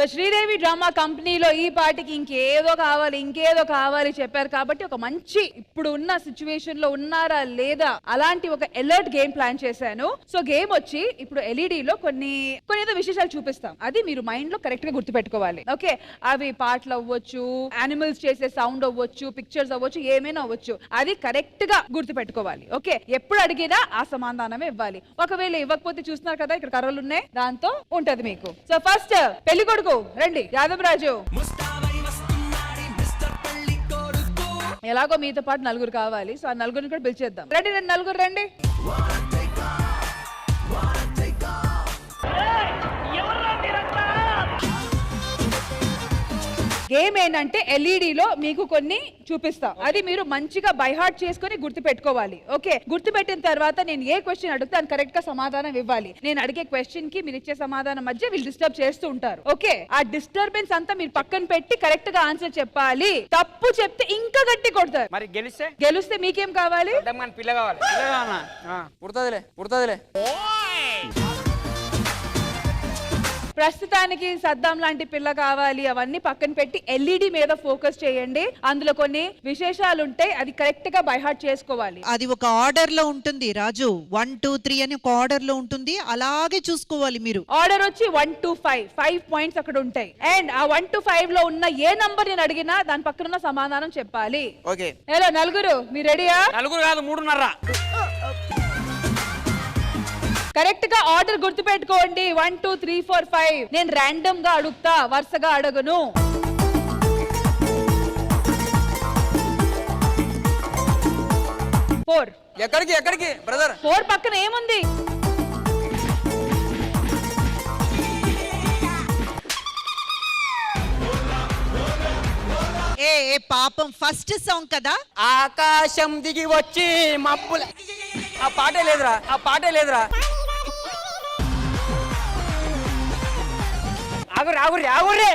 So Sridevi drama కంపెనీలో ఈ పాటికి ఇంకేదో కావాలి చెప్పారు కాబట్టి ఒక మంచి ఇప్పుడు ఉన్న సిచ్యువేషన్ లో ఉన్నారా లేదా అలాంటి ఒక అలర్ట్ గేమ్ ప్లాన్ చేశాను. సో గేమ్ వచ్చి ఇప్పుడు LED లో కొన్ని ఏదో విశేషాలు చూపిస్తాం. అది మీరు మైండ్ లో కరెక్ట్ గా గుర్తు పెట్టుకోవాలి. ఓకే, అవి పాటలు అవ్వచ్చు, యానిమల్స్ చేసే సౌండ్ అవ్వచ్చు, పిక్చర్స్ అవ్వచ్చు, ఏమైనా అవ్వచ్చు. అది కరెక్ట్ గా గుర్తు పెట్టుకోవాలి. ఓకే, ఎప్పుడు అడిగినా ఆ సమాధానమే ఇవ్వాలి. ఒకవేళ ఇవ్వకపోతే చూస్తున్నారు కదా ఇక్కడ కర్రలు ఉన్నాయి, దాంతో ఉంటది మీకు. సో ఫస్ట్ పెళ్లి కొడుకు రండి, యాదవ్ రాజు. ఎలాగో మీతో పాటు నలుగురు కావాలి, సో ఆ నలుగురిని కూడా పిలిచేద్దాం. రండి నలుగురు రండి. గేమ్ ఏంటంటే LED లో మీకు కొన్ని చూపిస్తాం, అది మీరు మంచిగా బై హార్ట్ చేసుకుని గుర్తు పెట్టుకోవాలి. ఓకే, గుర్తు పెట్టిన తర్వాత నేను ఏ క్వశ్చన్ అడుగుతా అని కరెక్ట్ గా సమాధానం ఇవ్వాలి. నేను అడిగే క్వశ్చన్ కి మీరు ఇచ్చే సమాధానం మధ్య వీళ్ళు డిస్టర్బ్ చేస్తూ ఉంటారు. ఓకే, ఆ డిస్టర్బెన్స్ అంతా మీరు పక్కన పెట్టి కరెక్ట్ గా ఆన్సర్ చెప్పాలి. తప్పు చెప్తే ఇంకా గట్టి కొడతారు. మరి గెలిస్తే మీకేం కావాలి? పిల్ల కావాలి. పుడతదిలే. ప్రస్తుతానికి సద్దాం లాంటి పిల్ల కావాలి, అవన్నీ పక్కన పెట్టి LED మీద ఫోకస్ చేయండి. అందులో కొన్ని విశేషాలు ఉంటాయి, అది కరెక్ట్ గా బై హార్ట్ చేసుకోవాలి. అది ఒక ఆర్డర్ లో ఉంటుంది రాజు, 1 2 3 అని ఒక ఆర్డర్ లో ఉంటుంది, అలాగే చూసుకోవాలి మీరు. ఆర్డర్ వచ్చి 1 to 5 పాయింట్స్ అక్కడ ఉంటాయి. అండ్ ఆ 1 to 5 లో ఉన్న ఏ నంబర్ నేను అడిగినా దాని పక్కన ఉన్న సమాధానం చెప్పాలి. ఓకే, హలో నలుగురు, మీరు రెడీయా? నలుగురు కాదు, 3:30. కరెక్ట్ గా ఆర్డర్ గుర్తు పెట్టుకోండి. 1 2 3 4 5. నేను ర్యాండమ్ గా అడుగుతా, వరుసగా అడగను. 4. ఎక్కడికి బ్రదర్? 4 పక్కన ఏముంది? ఏ పాపం ఫస్ట్ సాంగ్ కదా. ఆకాశం దిగి వచ్చి మబ్బుల, ఆ పాటే లేదురా. ఆగురే.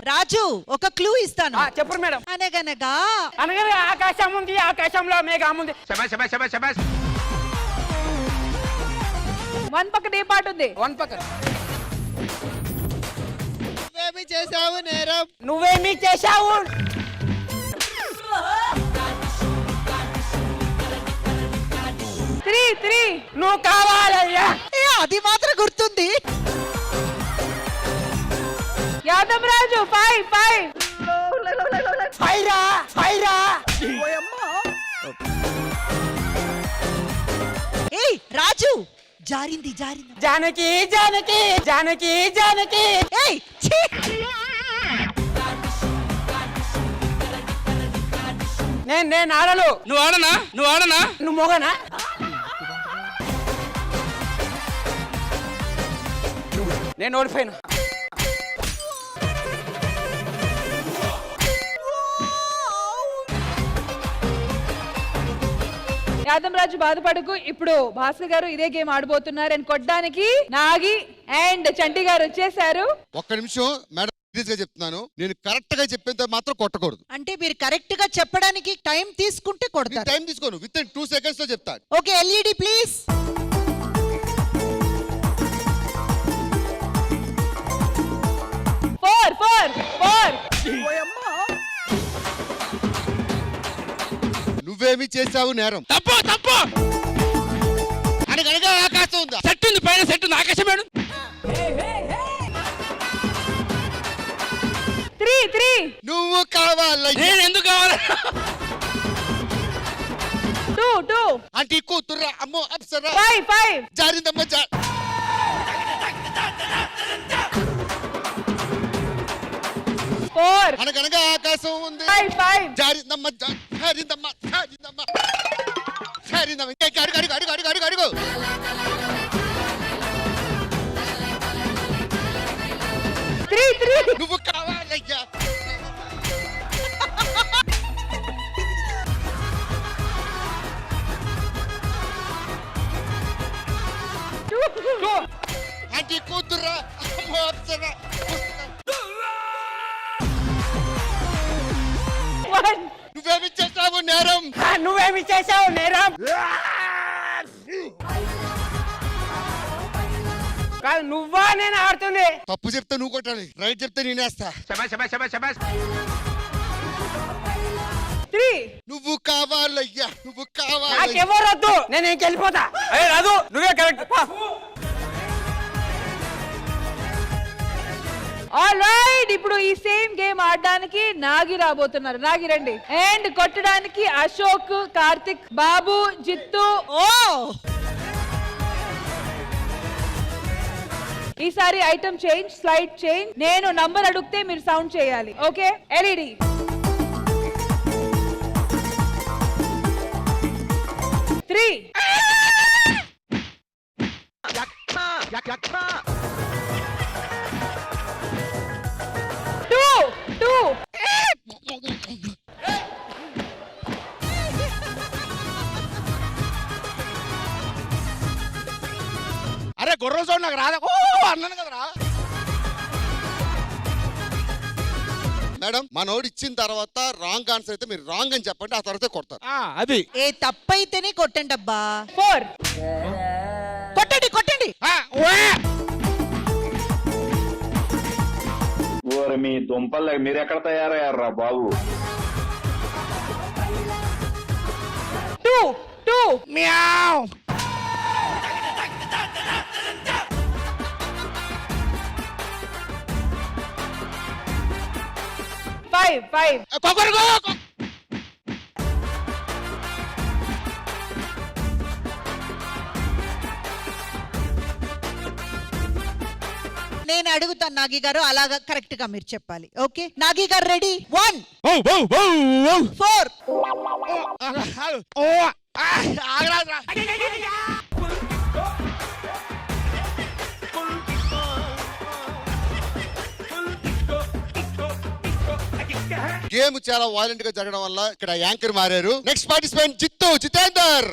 రాజు ఒక క్లూ ఇస్తాను. చెప్పరు మేడం. అనగనగా ఆకాశం ఉంది, ఆకాశంలో మేఘం ఉంది. 1 పక్కన ఏ పాట ఉంది? 1 పక్కన నేరం నువ్వేమి చేశావు. 3 నువ్వు కావాలయ్యా. అది మాత్రం గుర్తుంది. యాదవ్ రాజు 5 ఫైరా. ఏయ్ రాజు, జారింది. జానకి. ఏయ్ ఛీ! నేను ఆడను. నువ్వు ఆడనా? నువ్వు మొగనా? నేను ఓడిపోయినా. యాదవ్ రాజు బాధపడకు, ఇప్పుడు భాస్కర్ గారు ఇదే గేమ్ ఆడబోతున్నారు. అండ్ కొట్టడానికి నాగి అండ్ చంటి గారు వచ్చేసారు. ఒక్క నిమిషం మేడం, సీరియస్ గా చెప్తున్నాను, నేను కరెక్ట్ గా చెప్పేంత మాత్రం కొట్టకూడదు. అంటే మీరు కరెక్ట్ గా చెప్పడానికి టైం తీసుకుంటే కొడతారు. టైం తీసుకోను, విత్ ఇన్ 2 seconds లో చెప్తాను. Okay, LED please. ఫోర్. నువ్వేమి చేసావు నేరం. తప్పు. అనగనగా ఆకాశం ఉందా? సెట్ ఉంది, పైన సెట్ ఉంది, ఆకాశం మేడం. 3 నువ్వు కావాలయ్యా. నేను ఎందుకు కావాలి? 2 అంటే కూతుర్రా, అమ్మో అప్సరా. 5 జారిందమ్మ 4 అనగనగా ఆకాశం ఉంది. 5 జారిందమ్మ. ఇంకా అడుగు. 3 నువ్వు కావాలయ్యా. అంటే కూతుర్రా, అమ్మో అప్సరా. నువ్వేమి చేసావు నేరం. కాదు నువ్వా నేను ఆడుతుంది. తప్పు చెప్తే నువ్వు కొట్టాలి, రైట్ చెప్తే నేనేస్తా. 3 నువ్వు కావాలయ్యా, నువ్వు కావాలి. నాకెవరు వద్దు, నేను ఇంకెళ్ళిపోతా. అయ్యే రాదు, నువ్వే కరెక్ట్. ఆల్రైట్, ఇప్పుడు ఈ సేమ్ గేమ్ ఆడడానికి నాగి రాబోతున్నారు. నాగి రండి. అండ్ కొట్టడానికి అశోక్, కార్తిక్, బాబు, జిత్తు. ఓ ఈసారి ఐటమ్ చేంజ్, స్లైడ్ చేంజ్. నేను నంబర్ అడిగితే మీరు సౌండ్ చేయాలి. Okay, LED. 3 2 అరే గుర్రం సౌండ్ నాకు రాదా? ఓ అన్నాను కదరా. మేడం మనోడు ఇచ్చిన తర్వాత రాంగ్ ఆన్సర్ అయితే మీరు రాంగ్ అని చెప్పండి, ఆ తర్వాత కొడతారు. అది ఏ తప్పైతేనే కొట్టండి అబ్బా. 4 కొట్టండి కొట్టండి. ఓరి మీ దుంపలు మీరెక్కడ తయారయ్యారా బాబు? 2 మ్యావ్. 5 కొకరుకో. నేను అడుగుతాను నాగి గారు, అలాగా కరెక్ట్ గా మీరు చెప్పాలి. ఓకే నాగి గారు రెడీ? 1 ఓ ఓ ఓ ఓ. 4 ఓ ఆగరాదురా. గేమ్ చాలా వైలెంట్ గా జరగడం వల్ల ఇక్కడ యాంకర్ మారారు. నెక్స్ట్ పార్టిసిపెంట్ జిత్తు, జితేందర్.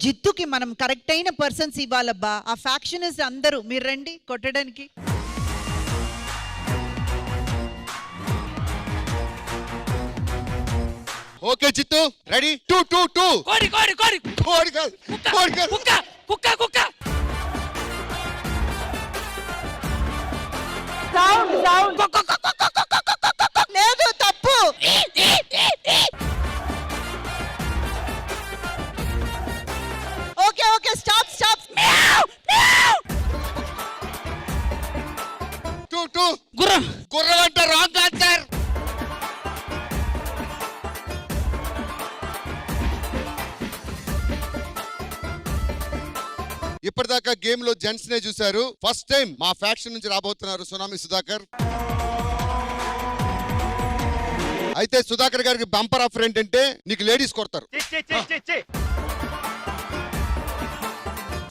జిత్తుకి మనం కరెక్ట్ అయిన పర్సన్స్ ఇవ్వాలబ్బా. ఆ ఫ్యాక్షనిస్ట్ అందరూ మీరు రండి కొట్టడానికి. ఓకే జిత్తు రెడీ? 2 2 2. కోడి కోడి కోడి కోడి కాదు, కోడి కాదు. కుక్క కుక్క కుక్క. సౌండ్ లేదు తప్పు. Okay okay stop stop. 2 2. గుర్రం గుర్రం అంటే రాంగ్ ఆన్సర్. ఇప్పటిదాకా గేమ్ లో జెంట్స్ నే చూశారు. ఫస్ట్ టైం మా ఫ్యాక్షన్ నుంచి రాబోతున్నారు సునామీ సుధాకర్. అయితే సుధాకర్ గారికి బంపర్ ఆఫర్ ఏంటంటే నీకు లేడీస్ కొడతారు.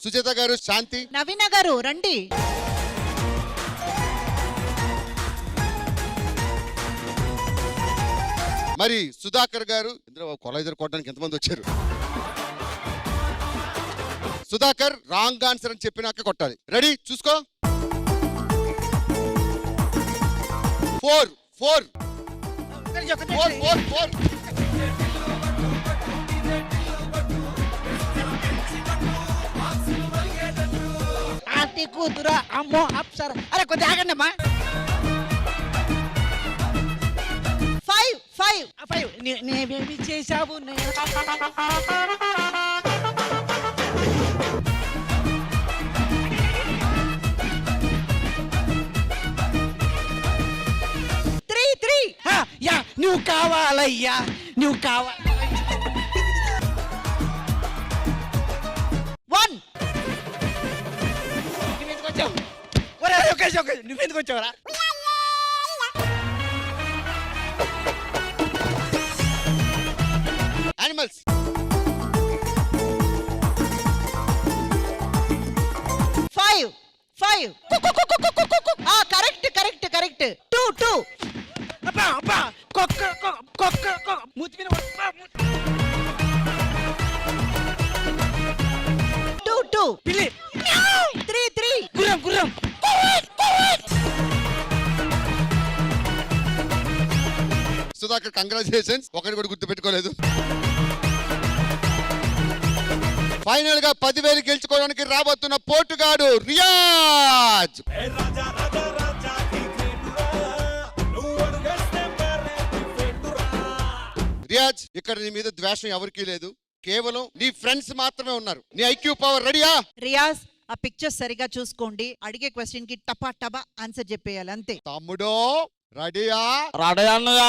సుచేత గారు, శాంతి, నవీన గారు రండి. మరి సుధాకర్ గారు. ఇందులో కొలైజర్ కొట్టడానికి ఎంతమంది వచ్చారు? సుధాకర్ రాంగ్ ఆన్సర్ అని చెప్పినాక కొట్టాలి. రెడీ? చూసుకో. 4 4 4 4 4. ఆంటీ కూతురా అమ్మో అప్సర. అరే కొద్దిగా ఆగండి అమ్మా. 5 5 5 నేమేమి చేశావు? 3 3. యా నువ్వు కావాలయ్యా, నువ్వు కావాలి. 1 నువ్వెందుకు వచ్చావు? ఒరే ఒకేసి నువ్వెందుకు వచ్చావురా? యానిమల్స్. 5 5. Correct correct correct. 2 2. అబ్బా అబ్బా కుక్క కుక్క మూతి మీద 2 2. పిల్లి 3 3. గుర్రం గుర్రం. సుధాకర్ కంగ్రాచులేషన్స్. ఒకటి కూడా గుర్తు పెట్టుకోలేదు. ఫైనల్ గా 10,000 గెలుచుకోవడానికి రాబోతున్న పోటుగాడు రియాజ్. రియాజ్, ఇక్కడ నీ మీద ద్వేషం ఎవరికీ లేదు, కేవలం నీ ఫ్రెండ్స్ మాత్రమే ఉన్నారు. నీ ఐక్యూ పవర్ రెడీయా? రియాజ్, ఆ పిక్చర్ సరిగా చూసుకోండి. అడిగే క్వశ్చన్ కి టపా టపా ఆన్సర్ చెప్పేయాలి అంతే. తమ్ముడో రెడీయా? రాడే అన్నయ్య.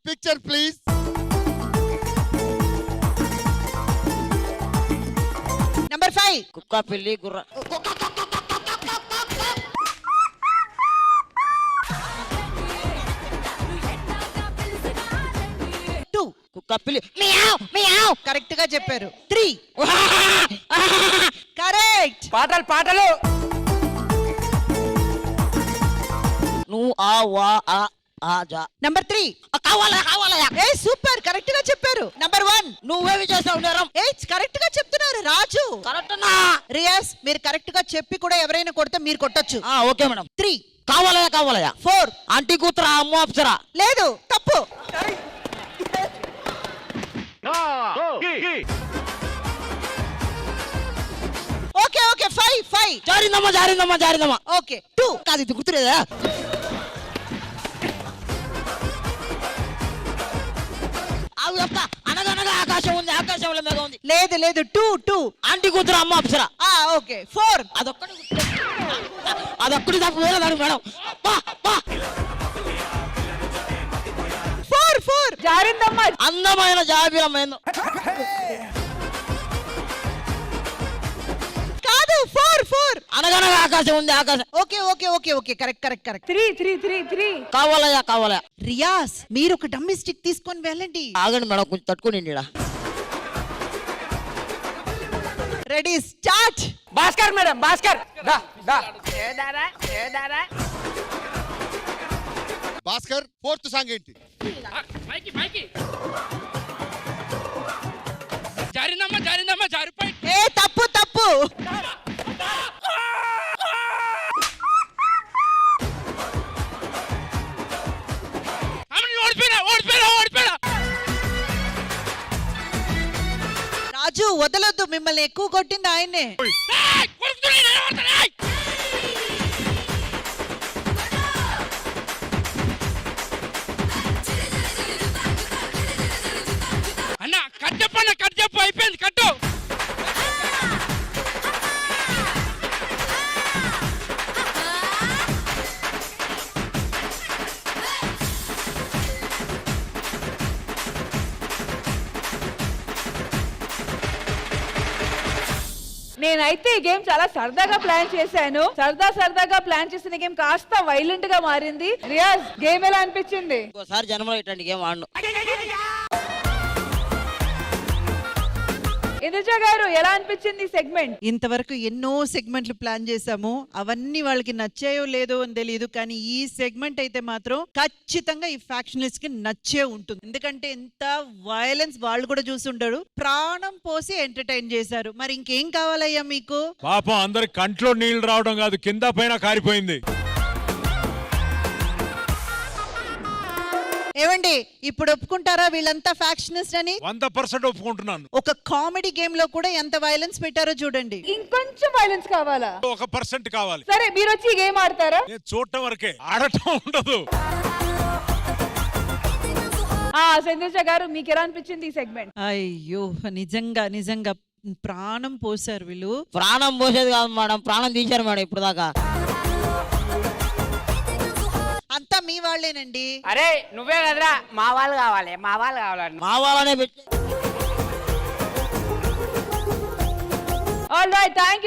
Picture please. నంబర్ 5. కుక్క పిల్లి గుర్ర 2. కుక్క పిల్లి మియావ్ మియావ్. కరెక్ట్ గా చెప్పారు. 3. కరెక్ట్. పాటలు పాటలు. నువ్వు ఆ వా ఆ జా. నంబర్ 3. కావాలా కావాలా. ఏ సూపర్, కరెక్ట్ గా చెప్పారు. నంబర్ 1. నువ్వేమి చేసావు నేరం? ఏ కరెక్ట్ గా చెప్తున్నారు రాజు. కరెక్టనా? రియాజ్, మీరు కరెక్ట్ గా చెప్పి కూడా ఎవరైనా కొడితే మీరు కొట్టొచ్చు. Okay madam. 3. కావాలయా కావాలయా. 4. ఆంటీ కూతురా అమ్మ అప్సరా. లేదు, తప్పు. Okay okay 5. జారిందమ్మా జారిందమ్మా జారిందమ్మా. ఓకే 2. కాదు ఇది గుర్తులేదా? అవి చెప్తా. అనగనగా ఆకాశం ఉంది, ఆకాశంలో మేఘం ఉంది. లేదు లేదు 2. ఆంటీ కూతురు అమ్మ అప్సరా. ఓకే 4. అదొక్కటి అదొక్కటి తప్పు వేరే దానికి మేడం. బా, బా. 4. జారిందమ్మా. అందమైన జాబిలమ్మ. కాదు 4. అనగనగా ఆకాశం ఉంది, ఆకాశం. Okay correct. 3. కావాలయా కావాలయా. రియాజ్, మీరు ఒక డమ్మీ స్టిక్ తీసుకొని వెళ్ళండి. ఆగండి మేడం, కొంచెం తట్టుకుని ఈడ. Ready start. Bhaskar madam, Bhaskar. దా దా. భాస్కర్, 4th సాంగ్ ఏంటి? మైకి మైకి. జారిందమ్మా జారిందమ్మా జారిపోయి. ఏ తప్పు. ఓడిపోయినా. రాజు వదలొద్దు, మిమ్మల్ని ఎక్కువ కొట్టింది ఆయన్నే. అన్న కట్ చెప్పు అయిపోయింది కట్టు. నేనైతే ఈ గేమ్ చాలా సరదాగా ప్లాన్ చేశాను. సరదాగా ప్లాన్ చేసిన గేమ్ కాస్త వైలెంట్ గా మారింది. రియాజ్, గేమ్ ఎలా అనిపించింది? ఇంకోసారి జన్మలో ఇట్లాంటి గేమ్ ఆడను. ఇంద్రజ గారు, ఎలా అనిపించింది ఈ సెగ్మెంట్? ఇంతవరకు ఎన్నో సెగ్మెంట్లు ప్లాన్ చేశాము, అవన్నీ వాళ్ళకి నచ్చాయో లేదో అని తెలియదు, కానీ ఈ సెగ్మెంట్ అయితే మాత్రం ఖచ్చితంగా ఈ ఫ్యాక్షనిస్ట్ కి నచ్చే ఉంటుంది. ఎందుకంటే ఎంత వయలెన్స్ వాళ్ళు కూడా చూసుంటారు. ప్రాణం పోసి ఎంటర్టైన్ చేశారు. మరి ఇంకేం కావాలయ్యా మీకు? పాపం అందరి కంట్లో నీళ్లు రావడం కాదు, కింద పైన కారిపోయింది. ఏమండి, ఇప్పుడు ఒప్పుకుంటారా వీళ్ళంతా ఫ్యాక్షనిస్ట్ అని? 100% ఒప్పుకుంటున్నాను. ఒక కామెడీ గేమ్ లో కూడా ఎంత వైలెన్స్ పెట్టారో చూడండి. ఇంకొంచెం వైలెన్స్ కావాలా? 1% కావాలి. సరే, మీరు వచ్చి ఈ గేమ్ ఆడతారా? నేను చూడటం వరకే, ఆడటం ఉండదు. ఇంద్రజ గారు, మీకు ఎలా అనిపించింది ఈ సెగ్మెంట్? అయ్యో, నిజంగా ప్రాణం పోసారు వీళ్ళు. ప్రాణం పోసేది కాదు మేడం, ప్రాణం తీశారు మేడం ఇప్పుడు దాకా. అంతా మీ వాళ్ళేనండి. అరే నువ్వే కదరా మా వాళ్ళు కావాలని. మా వాళ్ళనే పెట్టి. ఆల్ రైట్, థ్యాంక్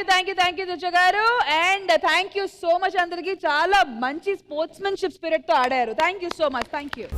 యూ దుర్జ గారు. And thank you so much అందరికి. చాలా మంచి స్పోర్ట్స్మెన్షిప్ స్పిరిట్ తో ఆడారు. Thank you so much. Thank you.